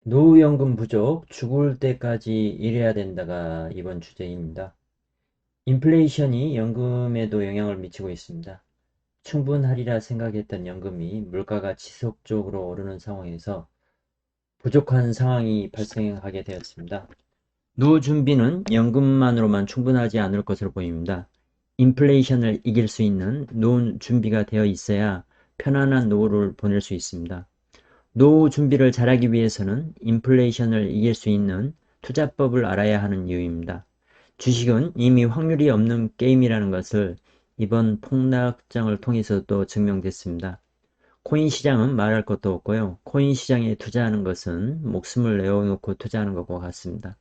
노후연금 부족, 죽을 때까지 일해야 된다가 이번 주제입니다. 인플레이션이 연금에도 영향을 미치고 있습니다. 충분하리라 생각했던 연금이 물가가 지속적으로 오르는 상황에서 부족한 상황이 발생하게 되었습니다. 노후 준비는 연금만으로만 충분하지 않을 것으로 보입니다. 인플레이션을 이길 수 있는 노후 준비가 되어 있어야 편안한 노후를 보낼 수 있습니다. 노후 준비를 잘하기 위해서는 인플레이션을 이길 수 있는 투자법을 알아야 하는 이유입니다. 주식은 이미 확률이 없는 게임이라는 것을 이번 폭락장을 통해서도 증명됐습니다. 코인 시장은 말할 것도 없고요. 코인 시장에 투자하는 것은 목숨을 내어놓고 투자하는 것과 같습니다.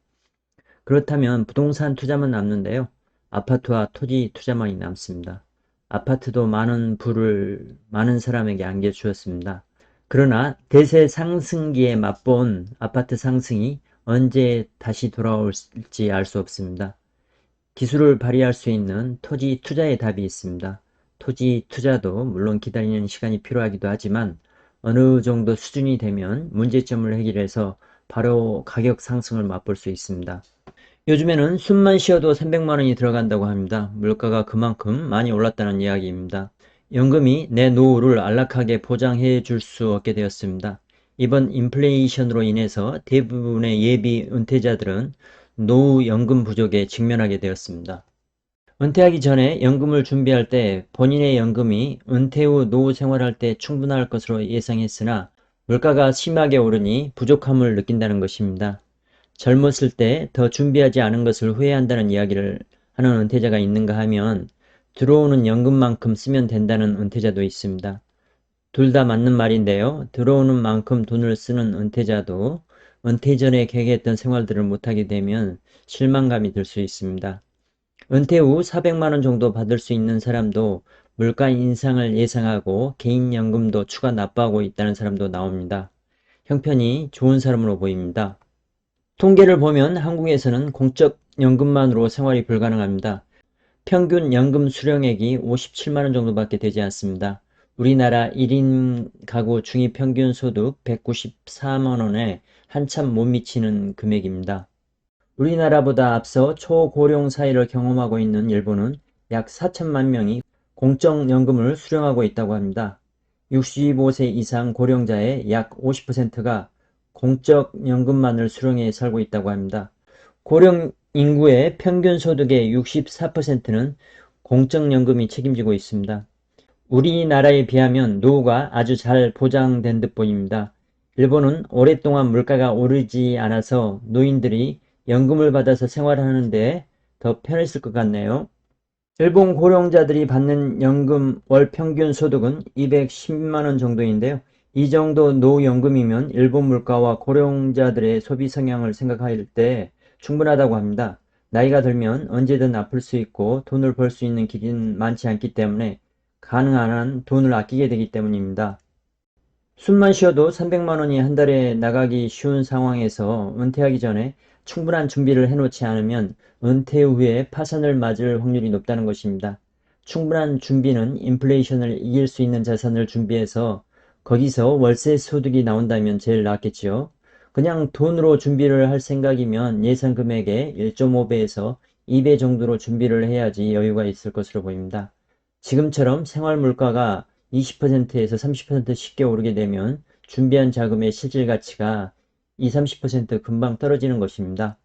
그렇다면 부동산 투자만 남는데요. 아파트와 토지 투자만이 남습니다. 아파트도 많은 부를 많은 사람에게 안겨주었습니다. 그러나 대세 상승기에 맛본 아파트 상승이 언제 다시 돌아올지 알 수 없습니다. 기술을 발휘할 수 있는 토지 투자의 답이 있습니다. 토지 투자도 물론 기다리는 시간이 필요하기도 하지만 어느 정도 수준이 되면 문제점을 해결해서 바로 가격 상승을 맛볼 수 있습니다. 요즘에는 숨만 쉬어도 300만 원이 들어간다고 합니다. 물가가 그만큼 많이 올랐다는 이야기입니다. 연금이 내 노후를 안락하게 보장해 줄 수 없게 되었습니다. 이번 인플레이션으로 인해서 대부분의 예비 은퇴자들은 노후 연금 부족에 직면하게 되었습니다. 은퇴하기 전에 연금을 준비할 때 본인의 연금이 은퇴 후 노후 생활할 때 충분할 것으로 예상했으나 물가가 심하게 오르니 부족함을 느낀다는 것입니다. 젊었을 때 더 준비하지 않은 것을 후회한다는 이야기를 하는 은퇴자가 있는가 하면 들어오는 연금만큼 쓰면 된다는 은퇴자도 있습니다. 둘 다 맞는 말인데요. 들어오는 만큼 돈을 쓰는 은퇴자도 은퇴 전에 계획했던 생활들을 못하게 되면 실망감이 들 수 있습니다. 은퇴 후 400만 원 정도 받을 수 있는 사람도 물가 인상을 예상하고 개인연금도 추가 납부하고 있다는 사람도 나옵니다. 형편이 좋은 사람으로 보입니다. 통계를 보면 한국에서는 공적 연금만으로 생활이 불가능합니다. 평균 연금 수령액이 57만 원 정도밖에 되지 않습니다. 우리나라 1인 가구 중위 평균 소득 194만 원에 한참 못 미치는 금액입니다. 우리나라보다 앞서 초고령 사회를 경험하고 있는 일본은 약 4천만 명이 공적연금을 수령하고 있다고 합니다. 65세 이상 고령자의 약 50%가 공적연금만을 수령해 살고 있다고 합니다. 고령 인구의 평균 소득의 64%는 공적연금이 책임지고 있습니다. 우리나라에 비하면 노후가 아주 잘 보장된 듯 보입니다. 일본은 오랫동안 물가가 오르지 않아서 노인들이 연금을 받아서 생활하는데 더 편했을 것 같네요. 일본 고령자들이 받는 연금 월 평균 소득은 210만 원 정도인데요. 이 정도 노연금이면 일본 물가와 고령자들의 소비 성향을 생각할 때 충분하다고 합니다. 나이가 들면 언제든 아플 수 있고 돈을 벌 수 있는 길은 많지 않기 때문에 가능한 한 돈을 아끼게 되기 때문입니다. 숨만 쉬어도 300만 원이 한 달에 나가기 쉬운 상황에서 은퇴하기 전에 충분한 준비를 해놓지 않으면 은퇴 후에 파산을 맞을 확률이 높다는 것입니다. 충분한 준비는 인플레이션을 이길 수 있는 자산을 준비해서 거기서 월세 소득이 나온다면 제일 낫겠지요. 그냥 돈으로 준비를 할 생각이면 예상 금액의 1.5배에서 2배 정도로 준비를 해야지 여유가 있을 것으로 보입니다. 지금처럼 생활 물가가 20%에서 30% 쉽게 오르게 되면 준비한 자금의 실질 가치가 20, 30% 금방 떨어지는 것입니다.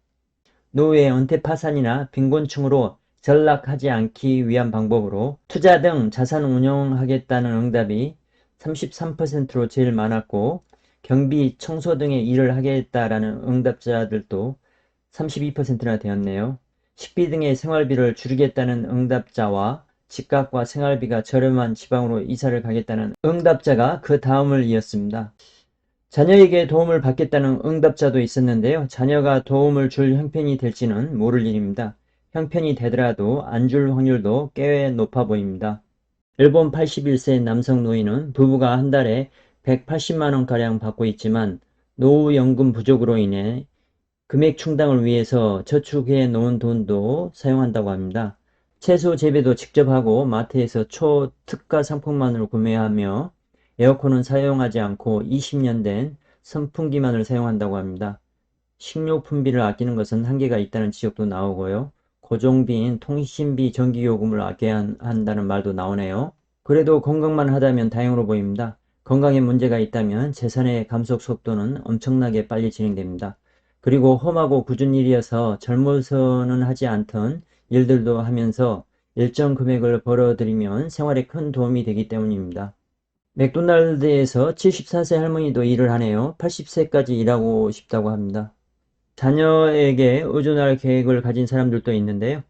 노후의 은퇴 파산이나 빈곤층으로 전락하지 않기 위한 방법으로 투자 등 자산 운용하겠다는 응답이 33%로 제일 많았고 경비, 청소 등의 일을 하겠다라는 응답자들도 32%나 되었네요. 식비 등의 생활비를 줄이겠다는 응답자와 집값과 생활비가 저렴한 지방으로 이사를 가겠다는 응답자가 그 다음을 이었습니다. 자녀에게 도움을 받겠다는 응답자도 있었는데요. 자녀가 도움을 줄 형편이 될지는 모를 일입니다. 형편이 되더라도 안 줄 확률도 꽤 높아 보입니다. 일본 81세 남성 노인은 부부가 한 달에 180만 원가량 받고 있지만 노후연금 부족으로 인해 금액 충당을 위해서 저축해 놓은 돈도 사용한다고 합니다. 채소 재배도 직접 하고 마트에서 초특가 상품만을 구매하며 에어컨은 사용하지 않고 20년 된 선풍기만을 사용한다고 합니다. 식료 품비를 아끼는 것은 한계가 있다는 지적도 나오고요. 고정비인 통신비, 전기요금을 아껴야 한다는 말도 나오네요. 그래도 건강만 하다면 다행으로 보입니다. 건강에 문제가 있다면 재산의 감속 속도는 엄청나게 빨리 진행됩니다. 그리고 험하고 굳은 일이어서 젊어서는 하지 않던 일들도 하면서 일정 금액을 벌어들이면 생활에 큰 도움이 되기 때문입니다. 맥도날드에서 74세 할머니도 일을 하네요. 80세까지 일하고 싶다고 합니다. 자녀에게 의존할 계획을 가진 사람들도 있는데요.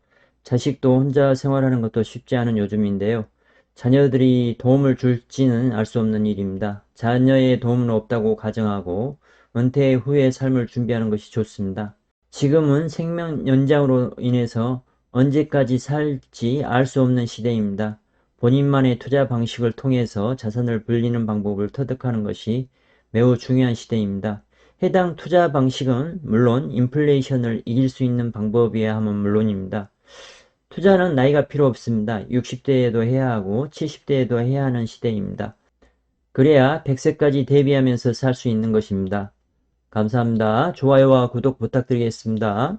자식도 혼자 생활하는 것도 쉽지 않은 요즘인데요. 자녀들이 도움을 줄지는 알 수 없는 일입니다. 자녀의 도움은 없다고 가정하고 은퇴 후의 삶을 준비하는 것이 좋습니다. 지금은 생명 연장으로 인해서 언제까지 살지 알 수 없는 시대입니다. 본인만의 투자 방식을 통해서 자산을 불리는 방법을 터득하는 것이 매우 중요한 시대입니다. 해당 투자 방식은 물론 인플레이션을 이길 수 있는 방법이어야 하면 물론입니다. 투자는 나이가 필요 없습니다. 60대에도 해야 하고 70대에도 해야 하는 시대입니다. 그래야 100세까지 대비하면서 살 수 있는 것입니다. 감사합니다. 좋아요와 구독 부탁드리겠습니다.